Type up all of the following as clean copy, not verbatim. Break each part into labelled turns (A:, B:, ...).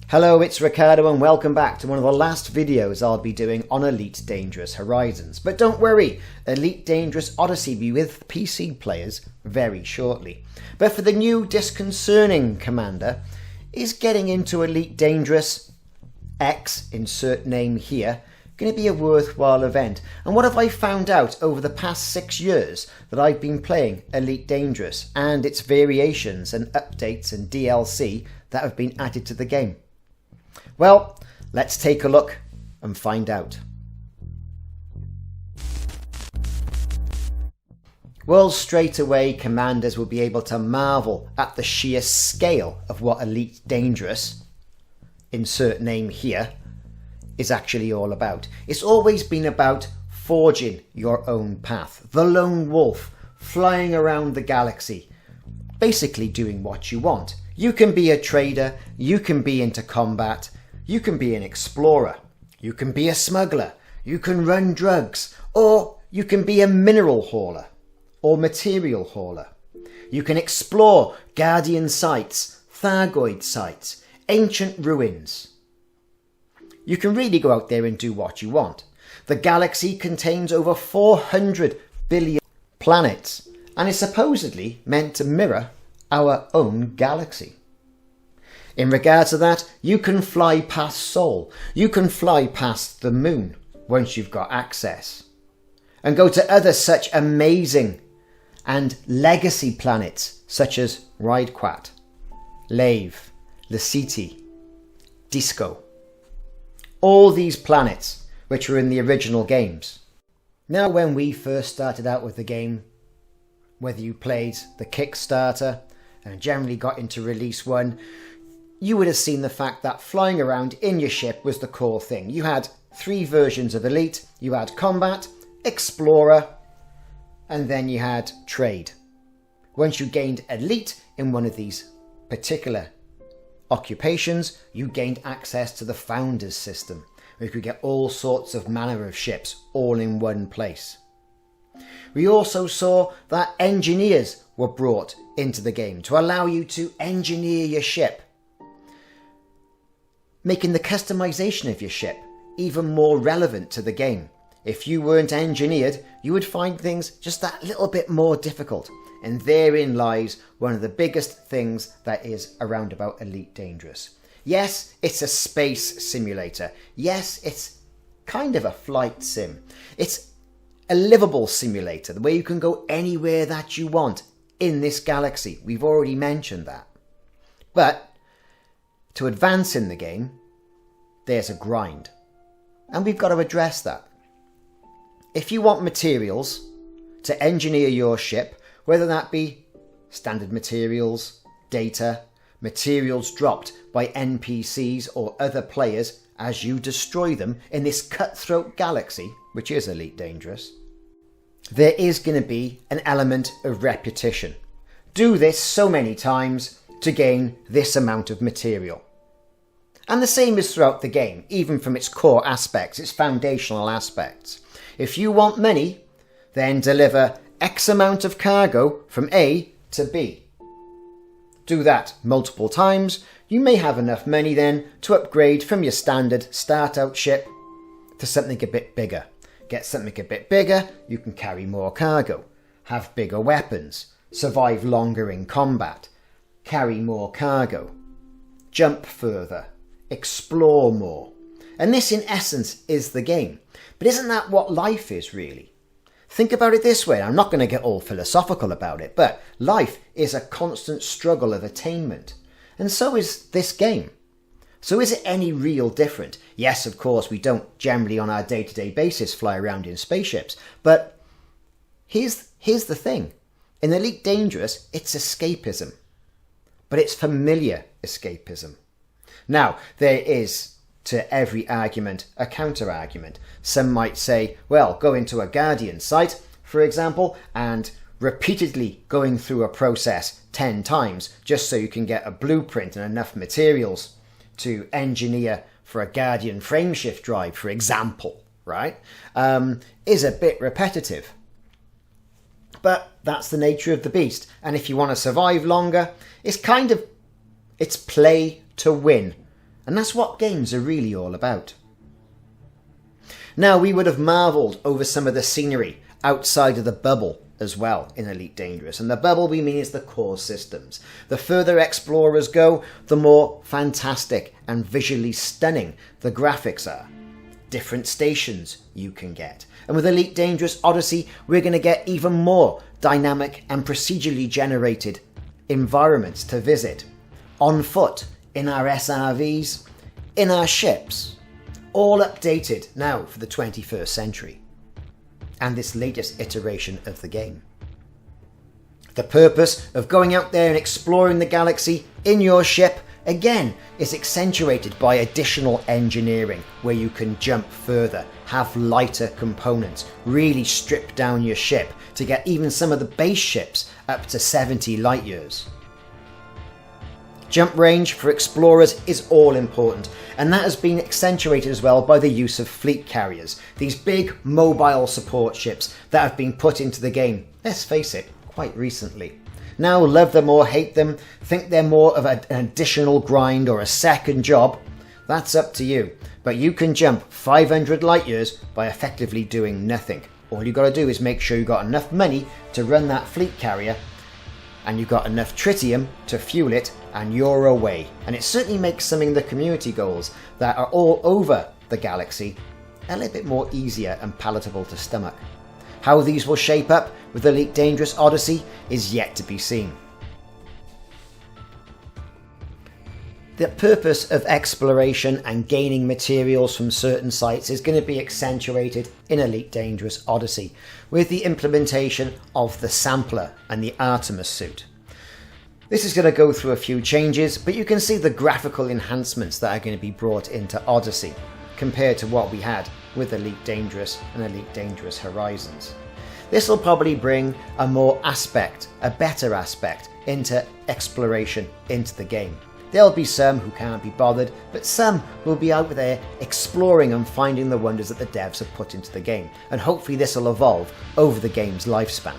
A: Hello, it's Ricardo and welcome back to one of the last videos I'll be doing on Elite Dangerous Horizons. But don't worry, Elite Dangerous Odyssey will be with PC players very shortly. But for the new disconcerting commander, is getting into Elite Dangerous X, insert name here, going to be a worthwhile event? And what have I found out over the past 6 years that I've been playing Elite Dangerous and its variations and updates and DLC that have been added to the game? Well, let's take a look and find out. Well, straight away, commanders will be able to marvel at the sheer scale of what Elite Dangerous, insert name here, is actually all about. It's always been about forging your own path. The lone wolf, flying around the galaxy, basically doing what you want. You can be a trader, you can be into combat, you can be an explorer, you can be a smuggler, you can run drugs, or you can be a mineral hauler or material hauler. You can explore Guardian sites, Thargoid sites, ancient ruins. You can really go out there and do what you want. The galaxy contains over 400 billion planets and is supposedly meant to mirror our own galaxy. In regards to that, you can fly past Sol. You can fly past the moon once you've got access. And go to other such amazing and legacy planets such as Ridequat, Lave, Lasiti, Disco. All these planets which were in the original games. Now, when we first started out with the game, whether you played the Kickstarter and generally got into Release 1, you would have seen the fact that flying around in your ship was the core thing. You had 3 versions of Elite. You had Combat, Explorer, and then you had Trade. Once you gained Elite in one of these particular occupations, you gained access to the Founders system, where you could get all sorts of manner of ships all in one place. We also saw that engineers were brought into the game to allow you to engineer your ship, making the customization of your ship even more relevant to the game. If you weren't engineered, you would find things just that little bit more difficult. And therein lies one of the biggest things that is around about Elite Dangerous. Yes, it's a space simulator. Yes, it's kind of a flight sim. It's a livable simulator, the way you can go anywhere that you want in this galaxy. We've already mentioned that. But to advance in the game, there's a grind. And we've got to address that. If you want materials to engineer your ship, whether that be standard materials, data, materials dropped by NPCs or other players as you destroy them in this cutthroat galaxy, which is Elite Dangerous, there is going to be an element of repetition. Do this so many times to gain this amount of material. And the same is throughout the game, even from its core aspects, its foundational aspects. If you want many, then deliver X amount of cargo from A to B. Do that multiple times. You may have enough money then to upgrade from your standard start-out ship to something a bit bigger. Get something a bit bigger, you can carry more cargo, have bigger weapons, survive longer in combat, carry more cargo, jump further, explore more. And this in essence is the game. But isn't that what life is really? Think about it this way. I'm not going to get all philosophical about it, but life is a constant struggle of attainment. And so is this game. So is it any real different? Yes, of course, we don't generally on our day-to-day basis fly around in spaceships. But here's the thing. In Elite Dangerous, it's escapism. But it's familiar escapism. Now, there is, to every argument, a counter-argument. Some might say, well, go into a Guardian site, for example, and repeatedly going through a process 10 times just so you can get a blueprint and enough materials to engineer for a Guardian frameshift drive, for example, right, is a bit repetitive. But that's the nature of the beast. And if you want to survive longer, it's play to win And that's what games are really all about. Now, we would have marvelled over some of the scenery outside of the bubble as well in Elite Dangerous. And the bubble we mean is the core systems. The further explorers go, the more fantastic and visually stunning the graphics are. Different stations you can get. And with Elite Dangerous Odyssey, we're going to get even more dynamic and procedurally generated environments to visit. On foot, in our SRVs, in our ships. All updated now for the 21st century. And this latest iteration of the game. The purpose of going out there and exploring the galaxy in your ship, again, is accentuated by additional engineering, where you can jump further, have lighter components, really strip down your ship to get even some of the base ships up to 70 light years. Jump range for explorers is all important, and that has been accentuated as well by the use of fleet carriers, these big mobile support ships that have been put into the game, let's face it, quite recently. Now love them or hate them, think they're more of an additional grind or a second job, that's up to you. But you can jump 500 light years by effectively doing nothing. All you've got to do is make sure you've got enough money to run that fleet carrier, and you've got enough tritium to fuel it, and you're away. And it certainly makes some of the community goals that are all over the galaxy a little bit more easier and palatable to stomach. How these will shape up with Elite Dangerous Odyssey is yet to be seen. The purpose of exploration and gaining materials from certain sites is going to be accentuated in Elite Dangerous Odyssey with the implementation of the sampler and the Artemis suit. This is going to go through a few changes, but you can see the graphical enhancements that are going to be brought into Odyssey compared to what we had with Elite Dangerous and Elite Dangerous Horizons. This will probably bring a better aspect into exploration into the game. There'll be some who can't be bothered, but some will be out there exploring and finding the wonders that the devs have put into the game, and hopefully this will evolve over the game's lifespan.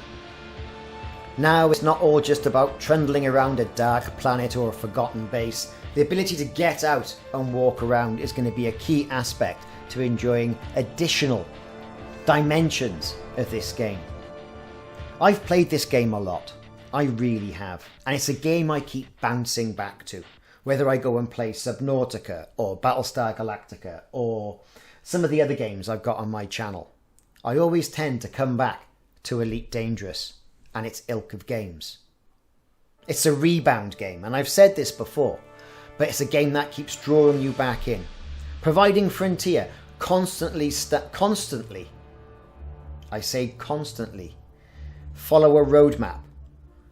A: Now it's not all just about trundling around a dark planet or a forgotten base. The ability to get out and walk around is going to be a key aspect to enjoying additional dimensions of this game. I've played this game a lot, I really have, and it's a game I keep bouncing back to. Whether I go and play Subnautica or Battlestar Galactica or some of the other games I've got on my channel, I always tend to come back to Elite Dangerous and its ilk of games. It's a rebound game, and I've said this before, but it's a game that keeps drawing you back in, providing Frontier constantly follow a roadmap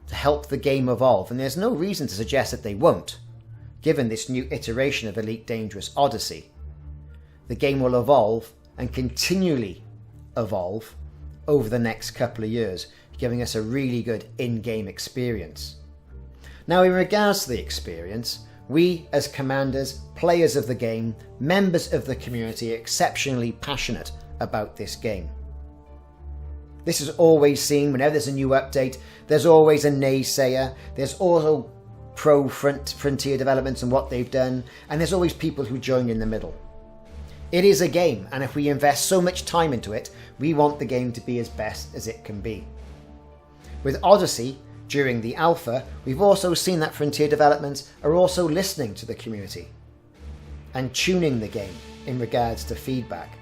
A: to help the game evolve, and there's no reason to suggest that they won't. Given this new iteration of Elite Dangerous Odyssey, the game will evolve and continually evolve over the next couple of years, giving us a really good in-game experience. Now, in regards to the experience, we as commanders, players of the game, members of the community, are exceptionally passionate about this game. This is always seen whenever there's a new update. There's always a naysayer. There's also pro-Frontier developments and what they've done, and there's always people who join in the middle. It is a game, and if we invest so much time into it, we want the game to be as best as it can be. With Odyssey, during the alpha, we've also seen that Frontier developments are also listening to the community and tuning the game in regards to feedback.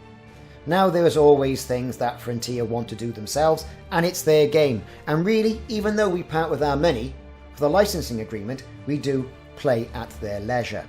A: Now there is always things that Frontier want to do themselves, and it's their game, and really, even though we part with our money for the licensing agreement, we do play at their leisure.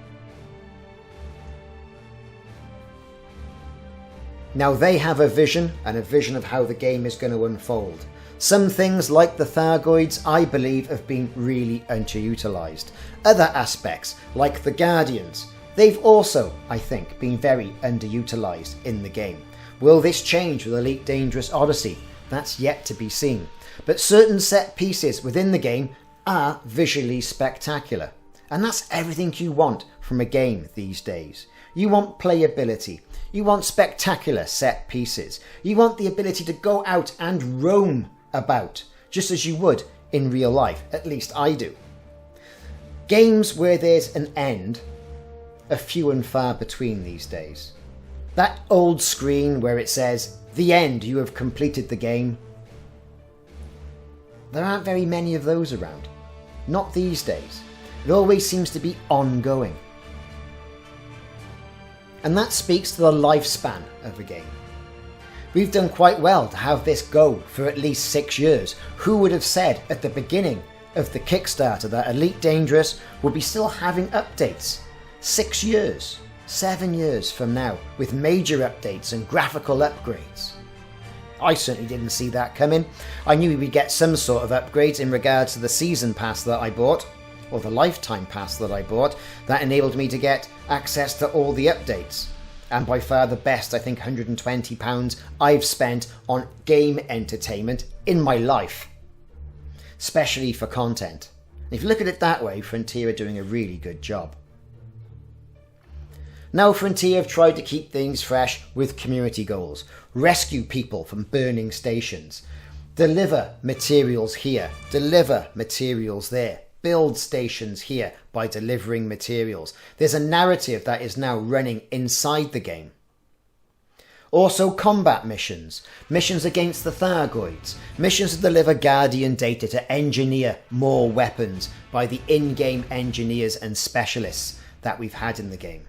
A: Now they have a vision, and a vision of how the game is going to unfold. Some things like the Thargoids, I believe, have been really underutilised. Other aspects, like the Guardians, they've also, I think, been very underutilised in the game. Will this change with Elite Dangerous Odyssey? That's yet to be seen. But certain set pieces within the game are visually spectacular. And that's everything you want from a game these days. You want playability. You want spectacular set pieces. You want the ability to go out and roam about, just as you would in real life. At least I do. Games where there's an end are few and far between these days. That old screen where it says, "The end, you have completed the game." There aren't very many of those around. Not these days. It always seems to be ongoing. And that speaks to the lifespan of a game. We've done quite well to have this go for at least 6 years. Who would have said at the beginning of the Kickstarter that Elite Dangerous would be still having updates 6 years, 7 years from now, with major updates and graphical upgrades? I certainly didn't see that coming. I knew we would get some sort of upgrades in regards to the season pass that I bought, or the lifetime pass that I bought, that enabled me to get access to all the updates. And by far the best, I think, £120 I've spent on game entertainment in my life, especially for content. If you look at it that way, Frontier are doing a really good job. Now Frontier have tried to keep things fresh with community goals, rescue people from burning stations, deliver materials here, deliver materials there, build stations here by delivering materials. There's a narrative that is now running inside the game. Also combat missions, missions against the Thargoids, missions to deliver Guardian data to engineer more weapons by the in-game engineers and specialists that we've had in the game.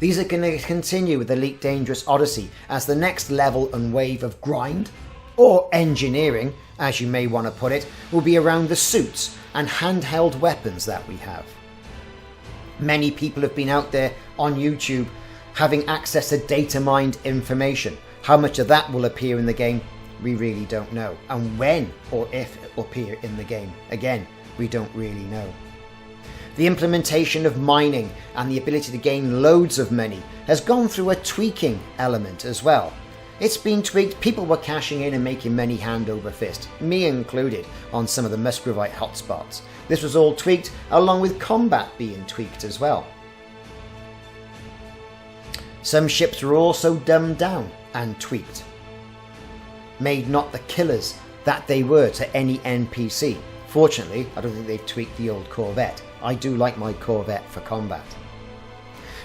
A: These are going to continue with Elite Dangerous Odyssey as the next level and wave of grind, or engineering, as you may want to put it, will be around the suits and handheld weapons that we have. Many people have been out there on YouTube having access to data mined information. How much of that will appear in the game, we really don't know. And when or if it will appear in the game, again, we don't really know. The implementation of mining and the ability to gain loads of money has gone through a tweaking element as well. It's been tweaked. People were cashing in and making money hand over fist, me included, on some of the Musgravite hotspots. This was all tweaked along with combat being tweaked as well. Some ships were also dumbed down and tweaked, made not the killers that they were to any NPC. Fortunately, I don't think they've tweaked the old Corvette. I do like my Corvette for combat.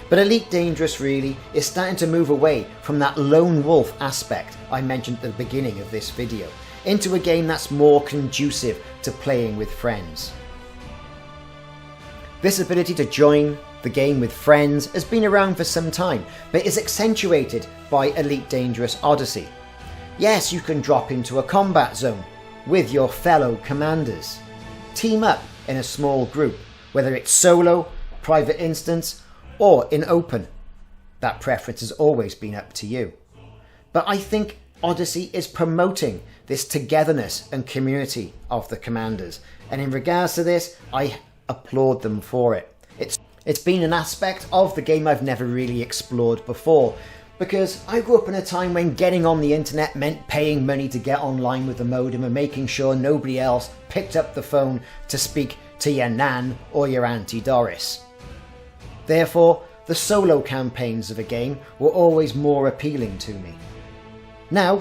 A: But Elite Dangerous really is starting to move away from that lone wolf aspect I mentioned at the beginning of this video, into a game that's more conducive to playing with friends. This ability to join the game with friends has been around for some time, but is accentuated by Elite Dangerous Odyssey. Yes, you can drop into a combat zone with your fellow commanders. Team up in a small group, whether it's solo, private instance, or in open. That preference has always been up to you. But I think Odyssey is promoting this togetherness and community of the commanders, and in regards to this, I applaud them for it. It's been an aspect of the game I've never really explored before, because I grew up in a time when getting on the internet meant paying money to get online with the modem and making sure nobody else picked up the phone to speak to your nan or your Auntie Doris. Therefore, the solo campaigns of a game were always more appealing to me. Now,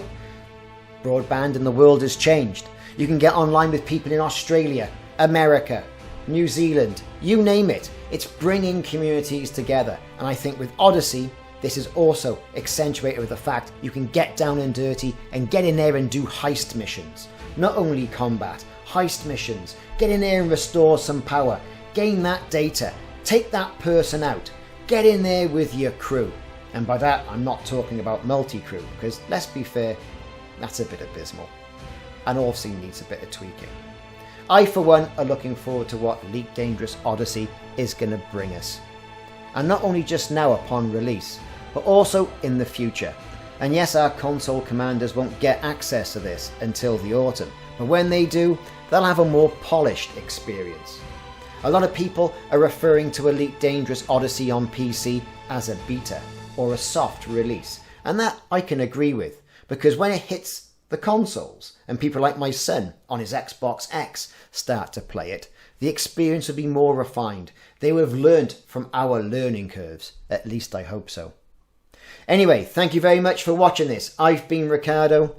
A: broadband in the world has changed. You can get online with people in Australia, America, New Zealand, you name it. It's bringing communities together, and I think with Odyssey, this is also accentuated with the fact you can get down and dirty and get in there and do heist missions. Not only combat, heist missions, get in there and restore some power, gain that data, take that person out, get in there with your crew. And by that, I'm not talking about multi-crew, because let's be fair, that's a bit abysmal. And also needs a bit of tweaking. I, for one, are looking forward to what Elite Dangerous Odyssey is going to bring us. And not only just now upon release, but also in the future. And yes, our console commanders won't get access to this until the autumn, but when they do, they'll have a more polished experience. A lot of people are referring to Elite Dangerous Odyssey on PC as a beta or a soft release, and that I can agree with, because when it hits the consoles and people like my son on his Xbox X start to play it, the experience will be more refined. They will have learned from our learning curves, at least I hope so. Anyway, thank you very much for watching this. I've been Ricardo.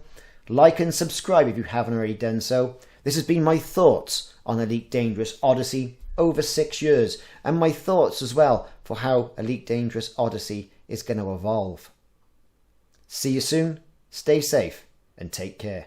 A: Like and subscribe if you haven't already done so. This has been my thoughts on Elite Dangerous Odyssey over 6 years, and my thoughts as well for how Elite Dangerous Odyssey is going to evolve. See you soon, stay safe, and take care.